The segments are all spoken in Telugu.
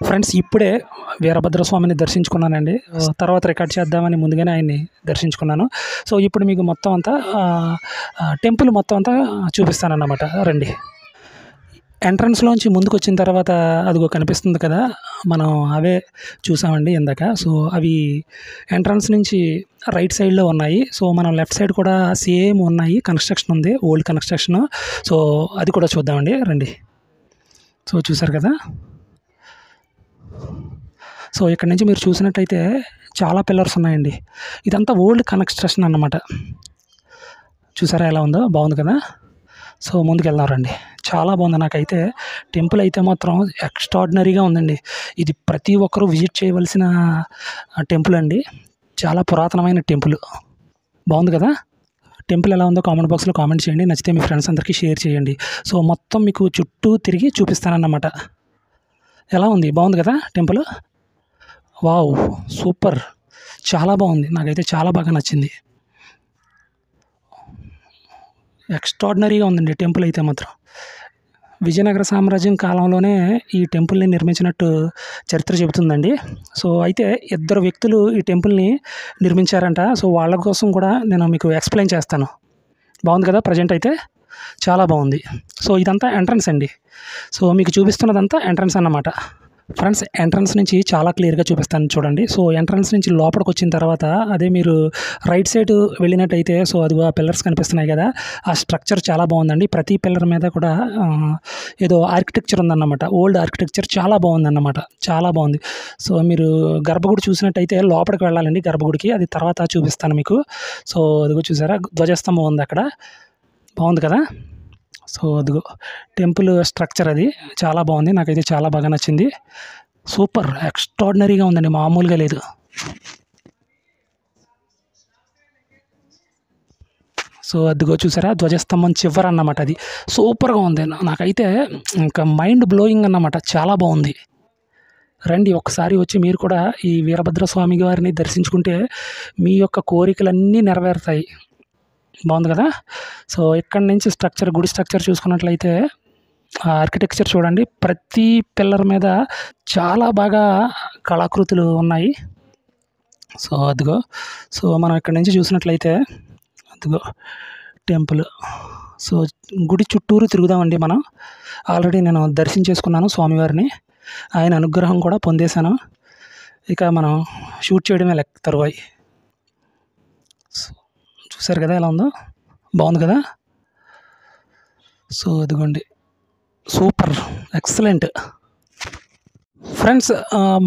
ఫ్రెండ్స్ ఇప్పుడే వీరభద్రస్వామిని దర్శించుకున్నానండి. తర్వాత రికార్డ్ చేద్దామని ముందుగానే ఆయన్ని దర్శించుకున్నాను. సో, ఇప్పుడు మీకు మొత్తం అంతా టెంపుల్ మొత్తం అంతా చూపిస్తానన్నమాట రండి. ఎంట్రన్స్‌లోంచి ముందుకొచ్చిన తర్వాత అదిగో కనిపిస్తుంది కదా! మనం అవే చూసామండి ఇందాక. సో, అవి ఎంట్రన్స్ నుంచి రైట్ సైడ్‌లో ఉన్నాయి. సో, మనం లెఫ్ట్ సైడ్ కూడా సేమ్ ఉన్నాయి. కన్‌స్ట్రక్షన్ ఉంది. Old construction. సో, అది కూడా చూద్దామండి రండి. సో, చూసారు కదా! సో, ఇక్కడ నుంచి మీరు చూసినట్టయితే చాలా పిల్లర్స్ ఉన్నాయండి. ఇదంతా ఓల్డ్ కన్‌స్ట్రక్షన్ అన్నమాట. చూసారా ఎలా ఉందో? బాగుంది కదా! సో, ముందుకెళ్దాం రండి. చాలా బాగుంది. నాకైతే టెంపుల్ అయితే మాత్రం ఎక్స్ట్రార్డినరీగా ఉందండి. ఇది ప్రతి ఒక్కరూ విజిట్ చేయవలసిన టెంపుల్ అండి. చాలా పురాతనమైన టెంపుల్. బాగుంది కదా! టెంపుల్ ఎలా ఉందో కామెంట్ బాక్స్‌లో కామెంట్ చేయండి. నచ్చితే మీ ఫ్రెండ్స్ అందరికీ షేర్ చేయండి. సో, మొత్తం మీకు చుట్టూ తిరిగి చూపిస్తానన్నమాట. ఎలా ఉంది? బాగుంది కదా టెంపుల్? వావ్! సూపర్. చాలా బాగుంది. నాకైతే చాలా బాగా నచ్చింది. ఎక్స్ట్రార్డినరీగా ఉందండి టెంపుల్ అయితే మాత్రం. విజయనగర సామ్రాజ్యం కాలంలోనే ఈ టెంపుల్‌ని నిర్మించినట్టు చరిత్ర చెబుతుందండి. సో, అయితే ఇద్దరు వ్యక్తులు ఈ టెంపుల్‌ని నిర్మించారంట. సో, వాళ్ళ కోసం కూడా నేను మీకు ఎక్స్‌ప్లెయిన్ చేస్తాను. బాగుంది కదా ప్రెజెంట్ అయితే? చాలా బాగుంది. సో, ఇదంతా ఎంట్రన్స్ అండి. సో, మీకు చూపిస్తున్నదంతా ఎంట్రన్స్ అన్నమాట. ఫ్రెండ్స్ ఎంట్రన్స్ నుంచి చాలా క్లియర్‌గా చూపిస్తాను చూడండి. సో, ఎంట్రన్స్ నుంచి లోపలికొచ్చిన తర్వాత అదే మీరు రైట్ సైడ్ వెళ్ళినట్టయితే సో, అదిగో ఆ పిల్లర్స్ కనిపిస్తున్నాయి కదా! ఆ స్ట్రక్చర్ చాలా బాగుందండి. ప్రతి పిల్లర్ మీద కూడా ఏదో ఆర్కిటెక్చర్ ఉందన్నమాట. ఓల్డ్ ఆర్కిటెక్చర్ చాలా బాగుందన్నమాట. చాలా బాగుంది. సో, మీరు గర్భగుడి చూసినట్టయితే లోపలికి వెళ్ళాలండి గర్భగుడికి. అది తర్వాత చూపిస్తాను మీకు. సో, అదిగో చూసారా ధ్వజస్తంభం ఉంది అక్కడ. బాగుంది కదా! సో, అదిగో టెంపుల్ స్ట్రక్చర్ అది. చాలా బాగుంది. నాకైతే చాలా బాగా నచ్చింది. సూపర్ ఎక్స్ట్రార్డినరీగా ఉందండి. మామూలుగా లేదు. సో, అదిగో చూసారా ధ్వజస్తంభం చివరన్నమాట అది. సూపర్‌గా ఉంది. నాకైతే ఇంకా మైండ్ బ్లోయింగ్ అన్నమాట. చాలా బాగుంది. రండి ఒక్కసారి వచ్చి మీరు కూడా ఈ వీరభద్రస్వామి వారిని దర్శించుకుంటే మీ యొక్క కోరికలన్నీ నెరవేరుతాయి. బాగుంది కదా! సో, ఇక్కడి నుంచి స్ట్రక్చర్ గుడి స్ట్రక్చర్ చూసుకున్నట్లయితే ఆర్కిటెక్చర్ చూడండి. ప్రతి పిల్లర్ మీద చాలా బాగా కళాకృతులు ఉన్నాయి. సో, అదిగో. సో, మనం ఇక్కడి నుంచి చూసినట్లయితే అదిగో టెంపుల్. సో, గుడి చుట్టూరు తిరుగుదామండి మనం. ఆల్రెడీ నేను దర్శించేసుకున్నాను స్వామివారిని. ఆయన అనుగ్రహం కూడా పొందేశాను. ఇక మనం షూట్ చేయడమే తరువాయి. సో, చూసారు కదా ఎలా ఉందో? బాగుంది కదా! సో, అదిగోండి. Super excellent. ఫ్రెండ్స్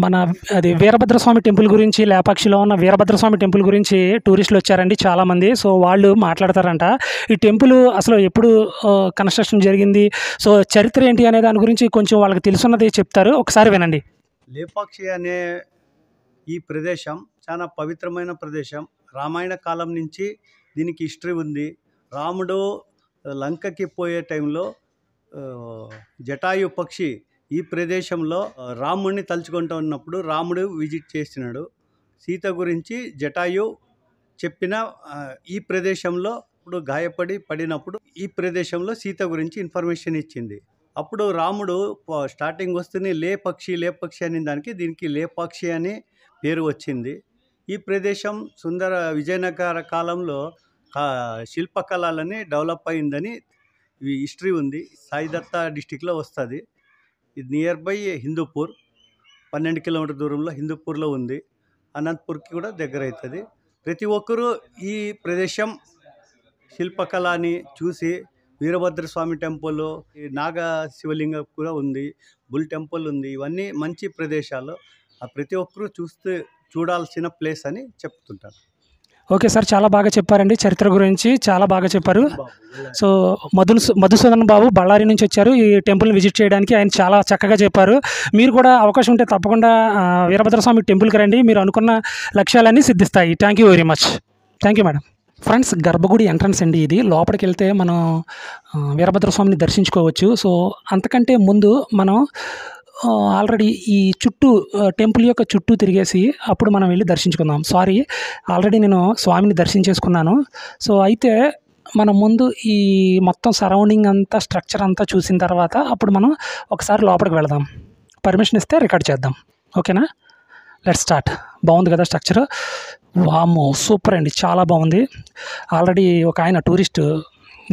మన అది వీరభద్రస్వామి టెంపుల్ గురించి లేపాక్షిలో ఉన్న వీరభద్రస్వామి టెంపుల్ గురించి టూరిస్టులు వచ్చారండి చాలామంది. సో, వాళ్ళు మాట్లాడతారంట. ఈ టెంపుల్ అసలు ఎప్పుడు కన్‌స్ట్రక్షన్ జరిగింది, సో, చరిత్ర ఏంటి అనే దాని గురించి కొంచెం వాళ్ళకి తెలుసున్నది చెప్తారు. ఒకసారి వినండి. లేపాక్షి అనే ఈ ప్రదేశం చాలా పవిత్రమైన ప్రదేశం. రామాయణ కాలం నుంచి దీనికి హిస్టరీ ఉంది. రాముడు లంకకి పోయే టైంలో జటాయు పక్షి ఈ ప్రదేశంలో రాముడిని తలుచుకుంటూ ఉన్నప్పుడు రాముడు విజిట్ చేసినాడు. సీత గురించి జటాయు చెప్పిన ఈ ప్రదేశంలో ఇప్పుడు గాయపడి పడినప్పుడు ఈ ప్రదేశంలో సీత గురించి ఇన్ఫర్మేషన్ ఇచ్చింది. అప్పుడు రాముడు స్టార్టింగ్ వస్తూనే లే పక్షి అనే దానికి దీనికి లేపాక్షి అని పేరు వచ్చింది. ఈ ప్రదేశం సుందర విజయనగర కాలంలో శిల్పకళలని డెవలప్ అయిందని హిస్టరీ ఉంది. సాయిదత్త డిస్టిక్లో వస్తుంది. ఇది నియర్ బై హిందూపూర్, 12 కిలోమీటర్ దూరంలో హిందూపూర్లో ఉంది. అనంతపూర్కి కూడా దగ్గర అవుతుంది. ప్రతి ఒక్కరూ ఈ ప్రదేశం శిల్పకళని చూసి వీరభద్రస్వామి టెంపుల్, నాగ శివలింగం కూడా ఉంది, బుల్ టెంపుల్ ఉంది. ఇవన్నీ మంచి ప్రదేశాలు. ప్రతి ఒక్కరూ చూడాల్సిన ప్లేస్ అని చెప్తుంటారు. ఓకే సార్, చాలా బాగా చెప్పారండి. చరిత్ర గురించి చాలా బాగా చెప్పారు. సో, మధుసూదన్ బాబు బళ్ళారి నుంచి వచ్చారు ఈ టెంపుల్ని విజిట్ చేయడానికి. ఆయన చాలా చక్కగా చెప్పారు. మీరు కూడా అవకాశం ఉంటే తప్పకుండా వీరభద్రస్వామి టెంపుల్కి రండి. మీరు అనుకున్న లక్ష్యాలన్నీ సిద్ధిస్తాయి. Thank you very much. Thank you madam. Friends గర్భగుడి ఎంట్రన్స్ అండి ఇది. లోపలికి వెళ్తే మనం వీరభద్రస్వామిని దర్శించుకోవచ్చు. సో, అంతకంటే ముందు మనం ఆల్రెడీ ఈ చుట్టూ టెంపుల్ యొక్క చుట్టూ తిరిగేసి అప్పుడు మనం వెళ్ళి దర్శించుకుందాం. సారీ, ఆల్రెడీ నేను స్వామిని దర్శించేసుకున్నాను. సో, అయితే మనం ముందు ఈ మొత్తం సరౌండింగ్ అంతా స్ట్రక్చర్ అంతా చూసిన తర్వాత అప్పుడు మనం ఒకసారి లోపలికి వెళదాం. పర్మిషన్ ఇస్తే రికార్డ్ చేద్దాం. ఓకేనా? Let's start. బాగుంది కదా స్ట్రక్చర్? వామ్మో సూపర్ అండి, చాలా బాగుంది. ఆల్రెడీ ఒక ఆయన టూరిస్ట్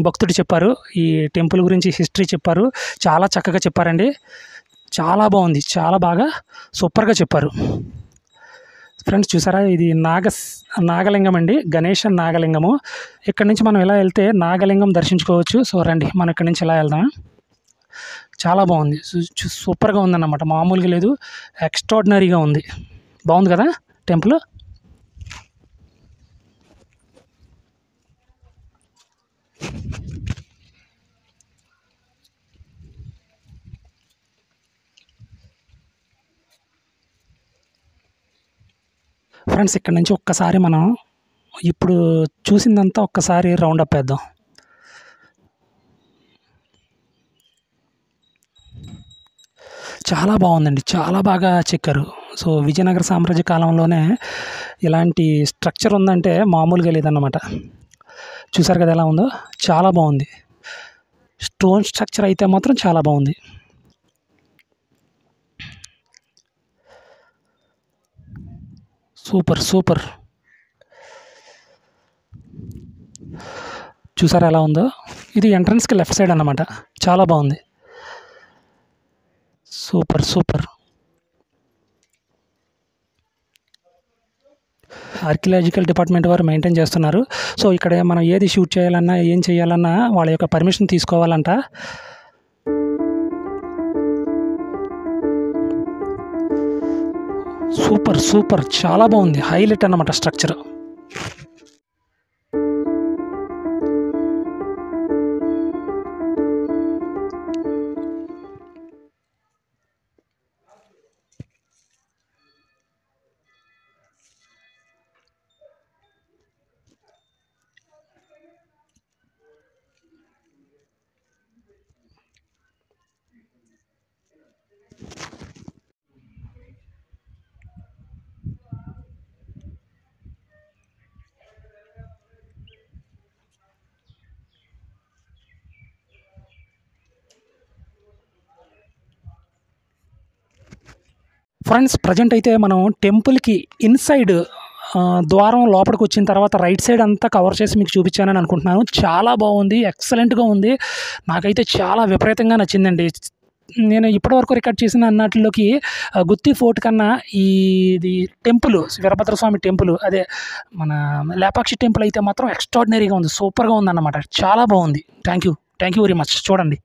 భక్తుడు చెప్పారు, ఈ టెంపుల్ గురించి హిస్టరీ చెప్పారు. చాలా చక్కగా చెప్పారండి. చాలా బాగుంది, చాలా బాగా సూపర్గా చెప్పారు. ఫ్రెండ్స్ చూసారా, ఇది నాగలింగం అండి, గణేష నాగలింగము. ఇక్కడ నుంచి మనం ఇలా వెళ్తే నాగలింగం దర్శించుకోవచ్చు. సో రండి, మనం ఇక్కడ నుంచి ఇలా వెళ్దాం. చాలా బాగుంది, సూపర్గా ఉందన్నమాట, మామూలుగా లేదు, ఎక్స్ట్రాడినరీగా ఉంది. బాగుంది కదా టెంపుల్? ఫ్రెండ్స్ ఇక్కడ నుంచి ఒక్కసారి మనం ఇప్పుడు చూసిందంతా ఒక్కసారి రౌండ్ అప్ వేద్దాం. చాలా బాగుందండి, చాలా బాగా చెక్కారు. సో విజయనగర సామ్రాజ్య కాలంలోనే ఇలాంటి స్ట్రక్చర్ ఉందంటే మామూలుగా లేదన్నమాట. చూసారు కదా ఎలా ఉందో, చాలా బాగుంది. స్టోన్ స్ట్రక్చర్ అయితే మాత్రం చాలా బాగుంది. Super super. చూసారా ఎలా ఉందో? ఇది ఎంట్రన్స్కి లెఫ్ట్ సైడ్ అన్నమాట. చాలా బాగుంది, సూపర్ సూపర్. ఆర్కియలాజికల్ డిపార్ట్మెంట్ వారు మెయింటైన్ చేస్తున్నారు. సో ఇక్కడ మనం ఏది షూట్ చేయాలన్నా ఏం చేయాలన్నా వాళ్ళ యొక్క పర్మిషన్ తీసుకోవాలంట. సూపర్ సూపర్, చాలా బాగుంది, హైలైట్ అన్నమాట స్ట్రక్చర్. ఫ్రెండ్స్ ప్రజెంట్ అయితే మనం టెంపుల్కి ఇన్సైడ్ ద్వారం లోపలికి వచ్చిన తర్వాత రైట్ సైడ్ అంతా కవర్ చేసి మీకు చూపించానని అనుకుంటున్నాను. చాలా బాగుంది, ఎక్సలెంట్గా ఉంది. నాకైతే చాలా విపరీతంగా నచ్చిందండి. నేను ఇప్పటివరకు రికార్డ్ చేసిన అన్నట్లోకి గుత్తి ఫోర్ట్ కన్నా ఇది టెంపుల్, వీరభద్రస్వామి టెంపుల్, అదే మన లేపాక్షి టెంపుల్ అయితే మాత్రం ఎక్స్ట్రాడినరీగా ఉంది, సూపర్గా ఉందన్నమాట. చాలా బాగుంది. Thank you very much. చూడండి.